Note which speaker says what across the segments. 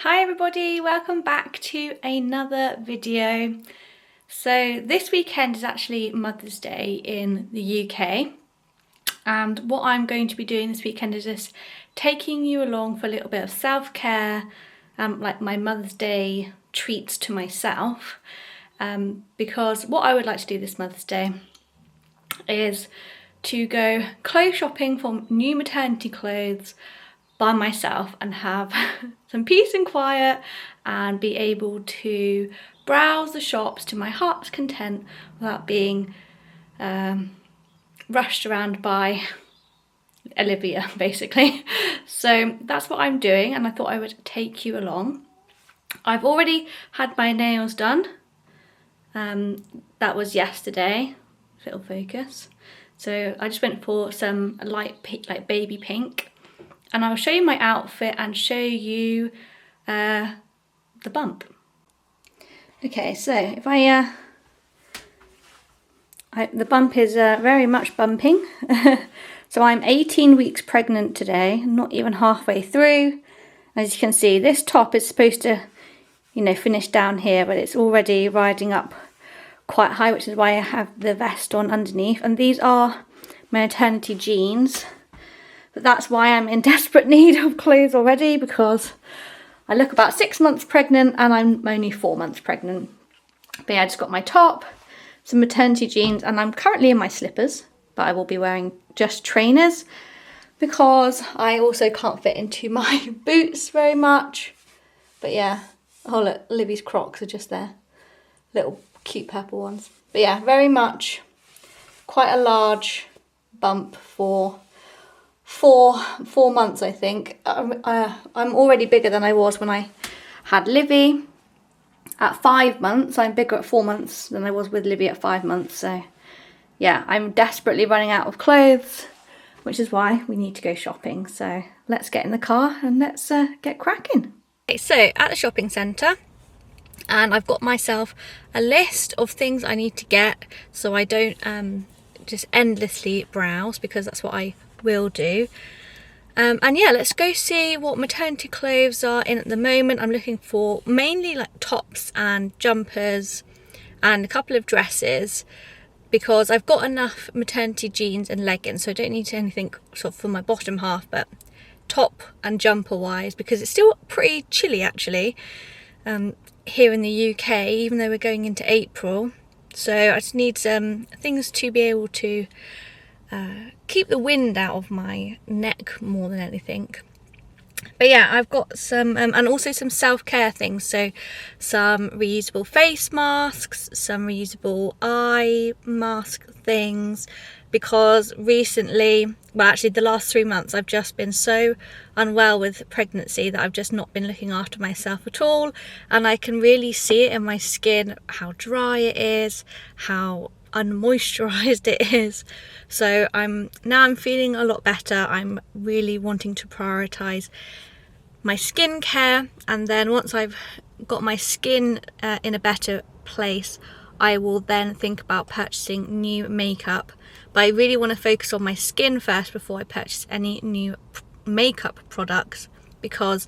Speaker 1: Hi everybody, welcome back to another video. So this weekend is actually Mother's Day in the UK, and what I'm going to be doing this weekend is just taking you along for a little bit of self-care, like my Mother's Day treats to myself, because what I would like to do this Mother's Day is to go clothes shopping for new maternity clothes by myself and have some peace and quiet and be able to browse the shops to my heart's content without being rushed around by Olivia, basically. So that's what I'm doing, and I thought I would take you along. I've already had my nails done. That was yesterday. Little focus. So I just went for some light pink, like baby pink. And I'll show you my outfit and show you the bump. Okay, so if the bump is very much bumping. So I'm 18 weeks pregnant today, not even halfway through. As you can see, this top is supposed to, finish down here, but it's already riding up quite high, which is why I have the vest on underneath. And these are my maternity jeans. But that's why I'm in desperate need of clothes already, because I look about 6 months pregnant and I'm only 4 months pregnant. But yeah, I just got my top, some maternity jeans, and I'm currently in my slippers, but I will be wearing just trainers because I also can't fit into my boots very much. But yeah, oh look, Livy's Crocs are just there. Little cute purple ones. But yeah, very much quite a large bump for 4 months, I think. I'm already bigger than I was when I had Livy at 5 months. I'm bigger at 4 months than I was with Livy at 5 months. So yeah, I'm desperately running out of clothes, which is why we need to go shopping. So let's get in the car and let's get cracking. Okay, so at the shopping centre, and I've got myself a list of things I need to get so I don't just endlessly browse, because that's what I will do. And yeah, let's go see what maternity clothes are in at the moment. I'm looking for mainly like tops and jumpers and a couple of dresses, because I've got enough maternity jeans and leggings, so I don't need anything sort of for my bottom half, but top and jumper wise, because it's still pretty chilly actually here in the UK, even though we're going into April. So I just need some things to be able to keep the wind out of my neck more than anything. But yeah, I've got some and also some self-care things, so some reusable face masks, some reusable eye mask things, because recently, well actually the last 3 months, I've just been so unwell with pregnancy that I've just not been looking after myself at all, and I can really see it in my skin how dry it is, how unmoisturized it is. So I'm feeling a lot better. I'm really wanting to prioritize my skincare, and then once I've got my skin in a better place, I will then think about purchasing new makeup. But I really want to focus on my skin first before I purchase any new makeup products, because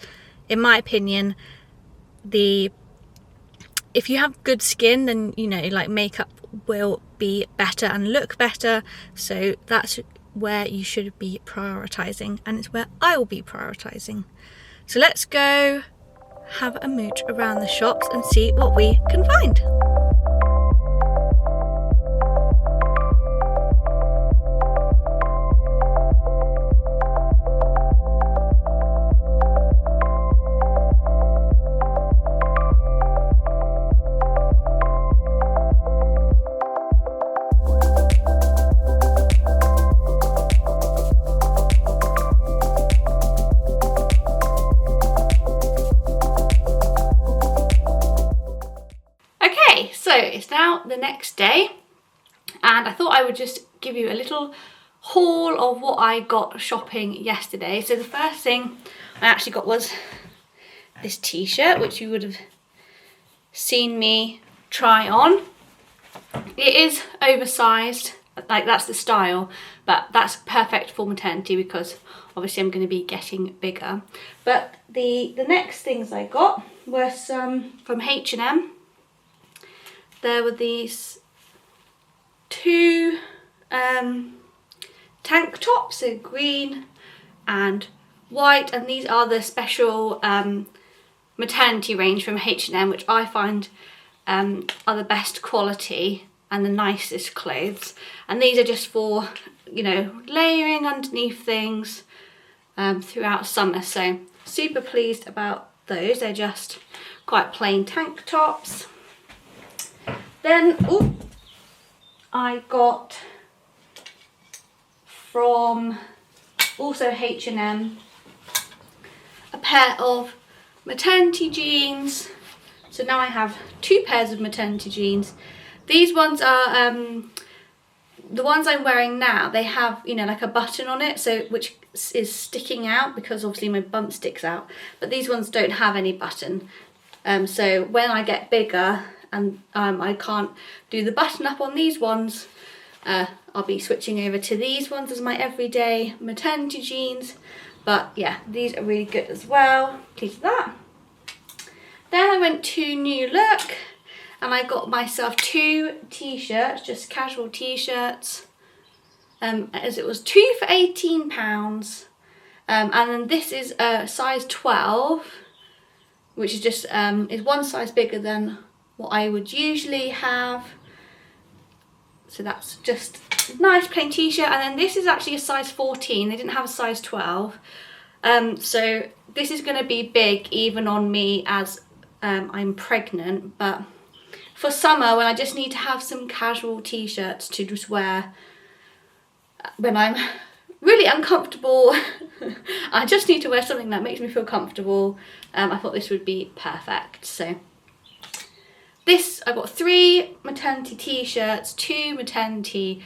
Speaker 1: in my opinion, if you have good skin, then like makeup will be better and look better. So that's where you should be prioritizing, and it's where I will be prioritizing. So let's go have a mooch around the shops and see what we can find. So it's now the next day, and I thought I would just give you a little haul of what I got shopping yesterday. So the first thing I actually got was this t-shirt, which you would have seen me try on. It is oversized, like that's the style, but that's perfect for maternity because obviously I'm going to be getting bigger. But the next things I got were some from H&M. There were these two tank tops, so green and white, and these are the special maternity range from H&M, which I find are the best quality and the nicest clothes. And these are just for, you know, layering underneath things throughout summer. So super pleased about those. They're just quite plain tank tops. Then I got from also H&M a pair of maternity jeans. So now I have two pairs of maternity jeans. These ones are the ones I'm wearing now. They have, you know, like a button on it, so which is sticking out because obviously my bump sticks out. But these ones don't have any button. So when I get bigger and I can't do the button up on these ones, I'll be switching over to these ones as my everyday maternity jeans. But yeah, these are really good as well. Pleased with that. Then I went to New Look and I got myself two t-shirts, just casual t-shirts, as it was 2 for £18. And then this is a size 12, which is just is one size bigger than what I would usually have. So that's just a nice plain t-shirt. And then this is actually a size 14. They didn't have a size 12. So this is going to be big even on me as I'm pregnant. But for summer, when I just need to have some casual t-shirts to just wear when I'm really uncomfortable, I just need to wear something that makes me feel comfortable. I thought this would be perfect. So this, I got 3 maternity t-shirts, 2 maternity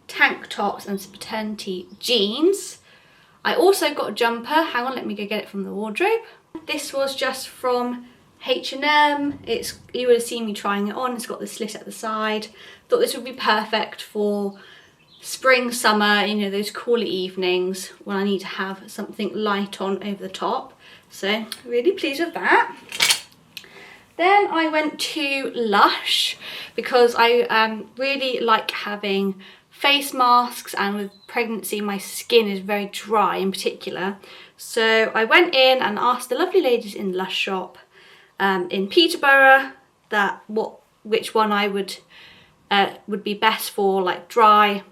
Speaker 1: tank tops and some maternity jeans. I also got a jumper. Hang on, let me go get it from the wardrobe. This was just from H&M. You would have seen me trying it on. It's got the slit at the side. Thought this would be perfect for spring, summer, you know, those cooler evenings when I need to have something light on over the top. So really pleased with that. Then I went to Lush because I really like having face masks, and with pregnancy my skin is very dry in particular. So I went in and asked the lovely ladies in Lush shop in Peterborough which one I would be best for like dry,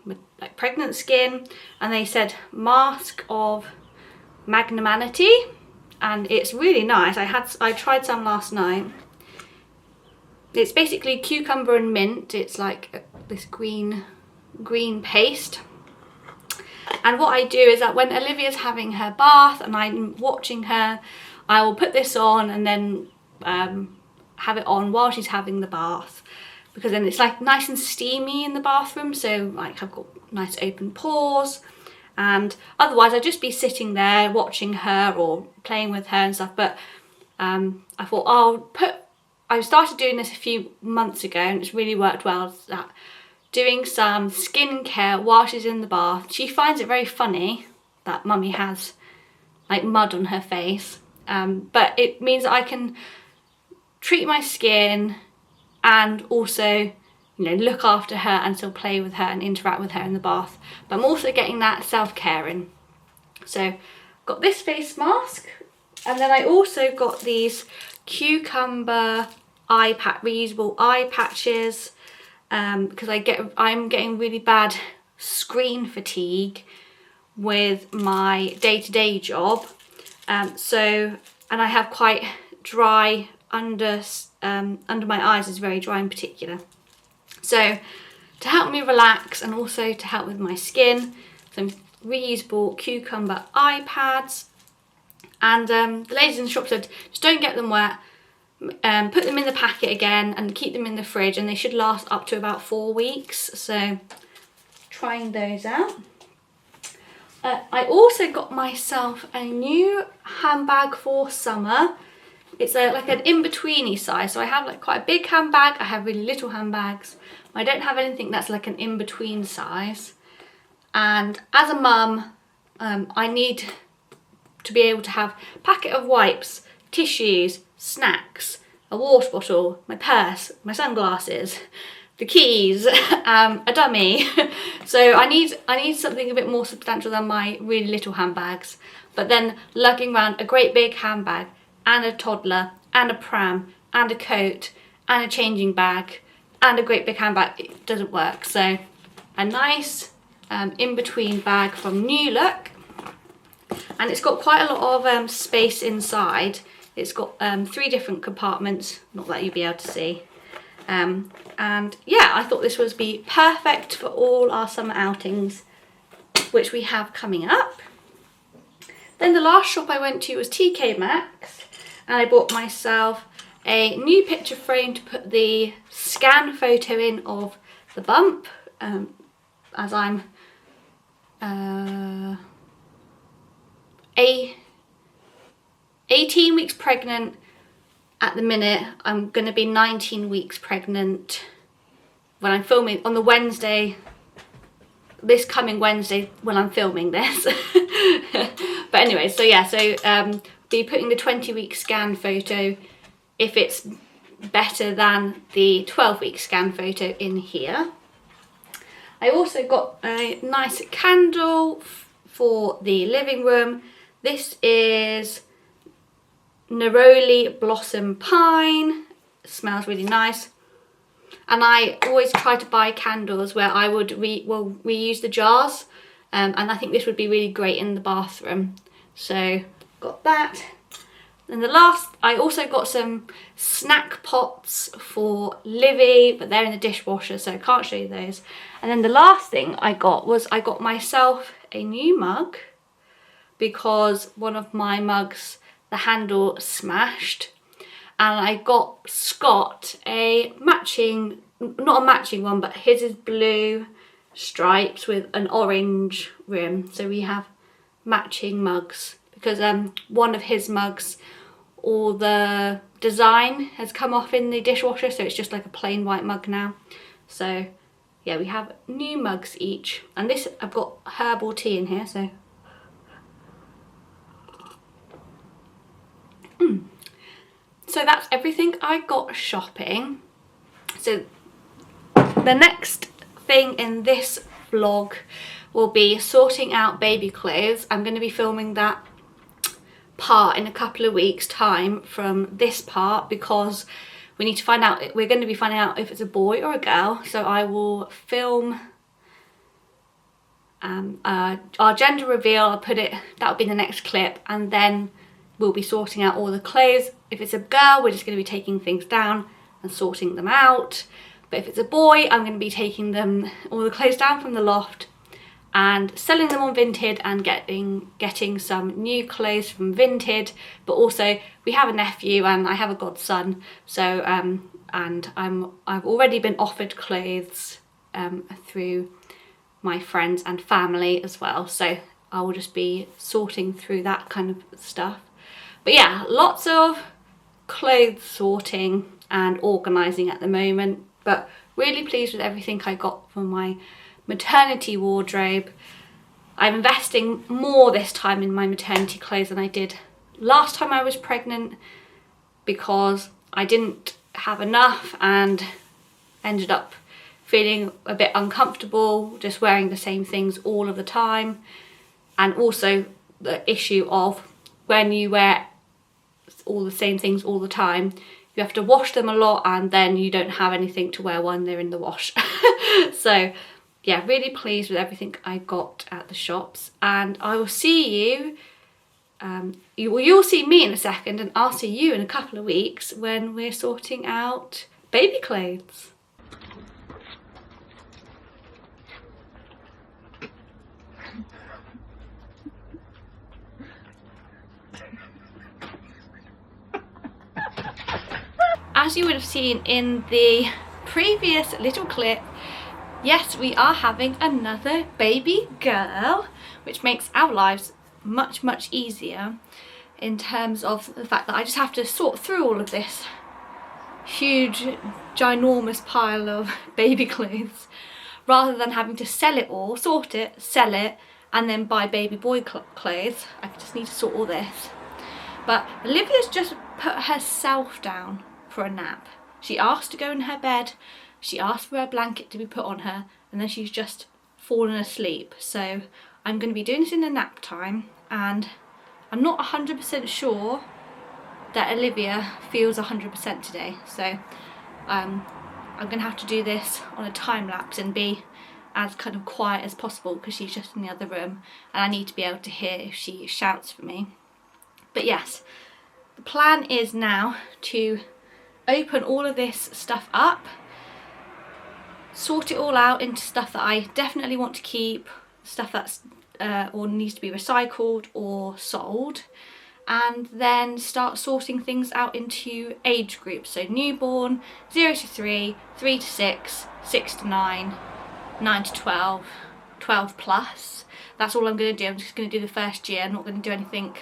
Speaker 1: like pregnant skin, and they said mask of Maternity, and it's really nice. I tried some last night. It's basically cucumber and mint. It's like this green paste. And what I do is that when Olivia's having her bath and I'm watching her, I will put this on and then have it on while she's having the bath, because then it's like nice and steamy in the bathroom, so like I've got nice open pores. And otherwise I'd just be sitting there watching her or playing with her and stuff. But I thought I started doing this a few months ago and it's really worked well, that doing some skincare while she's in the bath. She finds it very funny that mummy has like mud on her face, but it means that I can treat my skin and also, you know, look after her and still play with her and interact with her in the bath. But I'm also getting that self-care in. So got this face mask, and then I also got these cucumber reusable eye patches, because I'm getting really bad screen fatigue with my day-to-day job. And I have quite dry under my eyes, is very dry in particular. So to help me relax and also to help with my skin, some reusable cucumber eye pads. And the ladies in the shop said just don't get them wet, put them in the packet again and keep them in the fridge, and they should last up to about 4 weeks. So trying those out. I also got myself a new handbag for summer. It's like an in-betweeny size. So I have like quite a big handbag, I have really little handbags. I don't have anything that's like an in-between size. And as a mum, I need to be able to have a packet of wipes, tissues, snacks, a water bottle, my purse, my sunglasses, the keys, a dummy. So I need something a bit more substantial than my really little handbags. But then lugging around a great big handbag and a toddler and a pram and a coat and a changing bag and a great big handbag, it doesn't work. So a nice in-between bag from New Look, and it's got quite a lot of space inside. It's got 3 different compartments, not that you'll be able to see. And yeah, I thought this would be perfect for all our summer outings, which we have coming up. Then the last shop I went to was TK Maxx, and I bought myself a new picture frame to put the scan photo in of the bump, as I'm 18 weeks pregnant at the minute. I'm going to be 19 weeks pregnant when I'm filming on the Wednesday, this coming Wednesday when I'm filming this. But anyway, so yeah, so be putting the 20-week scan photo, if it's better than the 12-week scan photo, in here. I also got a nice candle for the living room. This is Neroli Blossom Pine. It smells really nice. And I always try to buy candles where I would reuse the jars. And I think this would be really great in the bathroom. So got that. And the last, I also got some snack pots for Livy, but they're in the dishwasher, so I can't show you those. And then the last thing I got was I got myself a new mug, because one of my mugs, the handle smashed. And I got Scott a matching, not a matching one, but his is blue stripes with an orange rim. So we have matching mugs, because one of his mugs, all the design has come off in the dishwasher, so it's just like a plain white mug now. So yeah, we have new mugs each. And this, I've got herbal tea in here, so so that's everything I got shopping. So the next thing in this vlog will be sorting out baby clothes. I'm going to be filming that part in a couple of weeks time from this part, because we need to find out, we're going to be finding out if it's a boy or a girl. So I will film our gender reveal. I'll put it, that'll be the next clip, and then we'll be sorting out all the clothes. If it's a girl, we're just going to be taking things down and sorting them out. But if it's a boy, I'm going to be taking them, all the clothes down from the loft and selling them on Vinted and getting some new clothes from Vinted. But also, we have a nephew and I have a godson, so and I've already been offered clothes through my friends and family as well. So I will just be sorting through that kind of stuff. But yeah, lots of clothes sorting and organising at the moment, but really pleased with everything I got from my maternity wardrobe. I'm investing more this time in my maternity clothes than I did last time I was pregnant, because I didn't have enough and ended up feeling a bit uncomfortable just wearing the same things all of the time. And also the issue of when you wear all the same things all the time, you have to wash them a lot, and then you don't have anything to wear when they're in the wash. So yeah, really pleased with everything I got at the shops, and I will see you, you'll see me in a second, and I'll see you in a couple of weeks when we're sorting out baby clothes. As you would have seen in the previous little clip, yes, we are having another baby girl, which makes our lives much, much easier in terms of the fact that I just have to sort through all of this huge, ginormous pile of baby clothes, rather than having to sell it all, sort it, sell it, and then buy baby boy clothes. I just need to sort all this. But Olivia's just put herself down for a nap. She asked to go in her bed, she asked for her blanket to be put on her, and then she's just fallen asleep. So I'm going to be doing this in the nap time, and I'm not 100% sure that Olivia feels 100% today. So I'm going to have to do this on a time lapse and be as kind of quiet as possible because she's just in the other room and I need to be able to hear if she shouts for me. But yes, the plan is now to open all of this stuff up, sort it all out into stuff that I definitely want to keep, stuff that's or needs to be recycled or sold, and then start sorting things out into age groups. So newborn, 0 to 3, 3 to 6, 6 to 9, 9 to 12, 12 plus. That's all I'm going to do. I'm just going to do the first year. I'm not going to do anything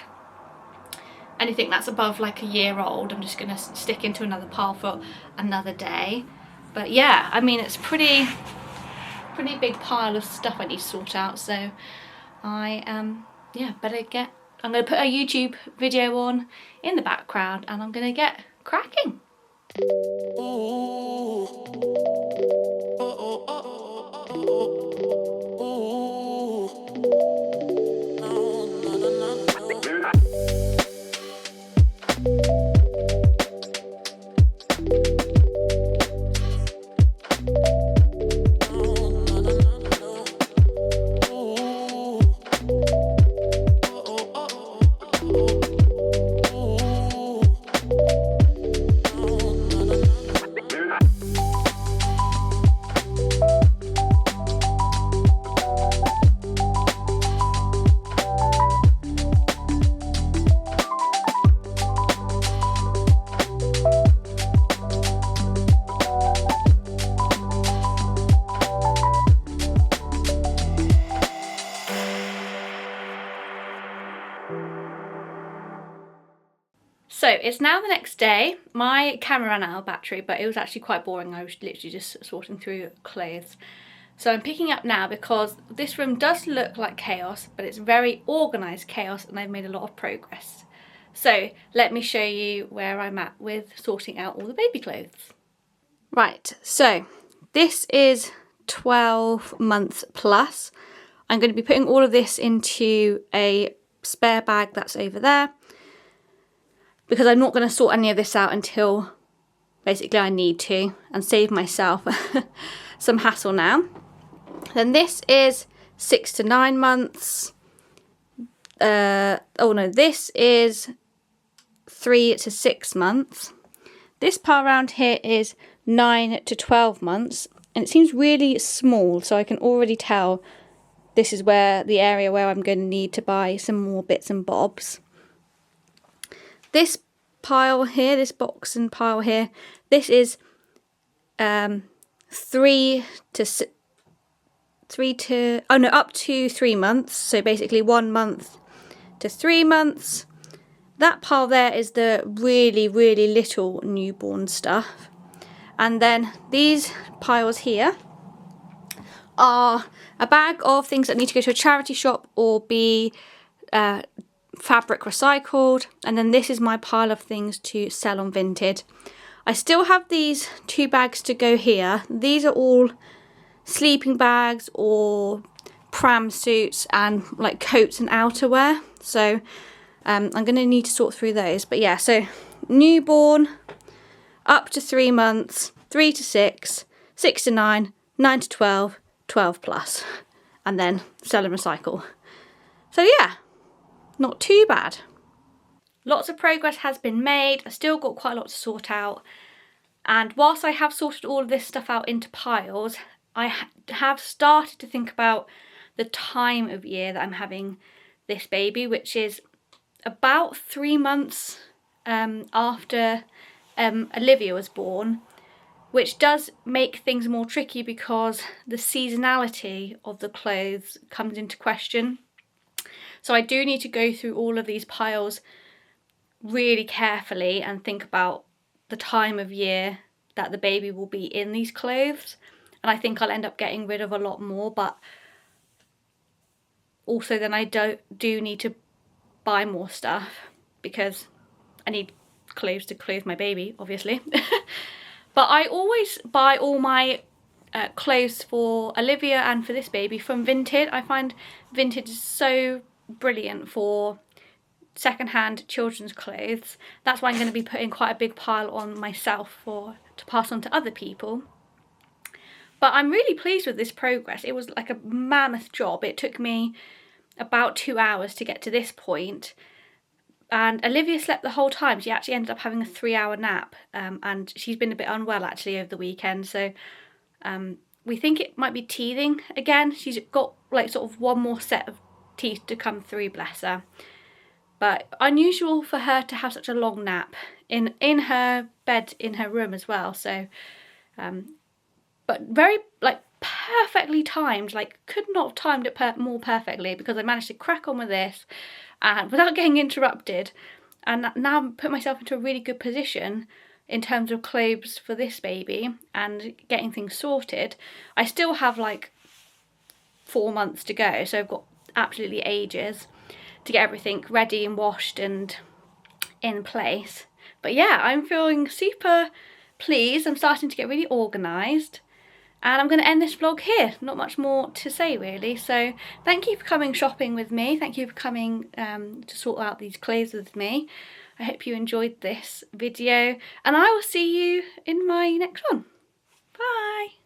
Speaker 1: that's above like a year old. I'm just going to stick into another pile for another day. But yeah, I mean, it's pretty big pile of stuff I need to sort out. So I better get, I'm going to put a YouTube video on in the background and I'm going to get cracking. So it's now the next day. My camera ran out of battery, but it was actually quite boring. I was literally just sorting through clothes. So I'm picking up now because this room does look like chaos, but it's very organised chaos and I've made a lot of progress. So let me show you where I'm at with sorting out all the baby clothes. Right, so this is 12 months plus. I'm going to be putting all of this into a spare bag that's over there, because I'm not going to sort any of this out until basically I need to and save myself some hassle now. Then this is 6 to 9 months. This is 3 to 6 months. This part around here is 9 to 12 months, and it seems really small, so I can already tell this is where the area where I'm going to need to buy some more bits and bobs. This pile here, this box and pile here, this is up to 3 months. So basically 1 month to 3 months. That pile there is the really, really little newborn stuff. And then these piles here are a bag of things that need to go to a charity shop or be fabric recycled, and then this is my pile of things to sell on Vinted. I still have these 2 bags to go here. These are all sleeping bags or pram suits and like coats and outerwear, so I'm going to need to sort through those. But yeah, so newborn, up to 3 months, 3 to 6, 6 to 9, 9 to 12, 12 plus, and then sell and recycle. So yeah, not too bad. Lots of progress has been made. I've still got quite a lot to sort out. And whilst I have sorted all of this stuff out into piles, I have started to think about the time of year that I'm having this baby, which is about 3 months after Olivia was born, which does make things more tricky because the seasonality of the clothes comes into question. So I do need to go through all of these piles really carefully and think about the time of year that the baby will be in these clothes. And I think I'll end up getting rid of a lot more, but also then I do need to buy more stuff because I need clothes to clothe my baby, obviously. But I always buy all my clothes for Olivia and for this baby from Vinted. I find Vinted is so brilliant for secondhand children's clothes. That's why I'm going to be putting quite a big pile on myself to pass on to other people. But I'm really pleased with this progress. It was like a mammoth job. It took me about 2 hours to get to this point. And Olivia slept the whole time. She actually ended up having a 3-hour nap. And she's been a bit unwell actually over the weekend. So we think it might be teething again. She's got like sort of one more set of teeth to come through, bless her. But unusual for her to have such a long nap in her bed in her room as well. So, but very like perfectly timed. Like could not have timed it more perfectly because I managed to crack on with this and without getting interrupted. And now I'm putting myself into a really good position in terms of clothes for this baby and getting things sorted. I still have like 4 months to go, so I've got absolutely ages to get everything ready and washed and in place. But yeah, I'm feeling super pleased. I'm starting to get really organised. And I'm going to end this vlog here. Not much more to say really. So thank you for coming shopping with me. Thank you for coming to sort out these clothes with me. I hope you enjoyed this video. And I will see you in my next one. Bye.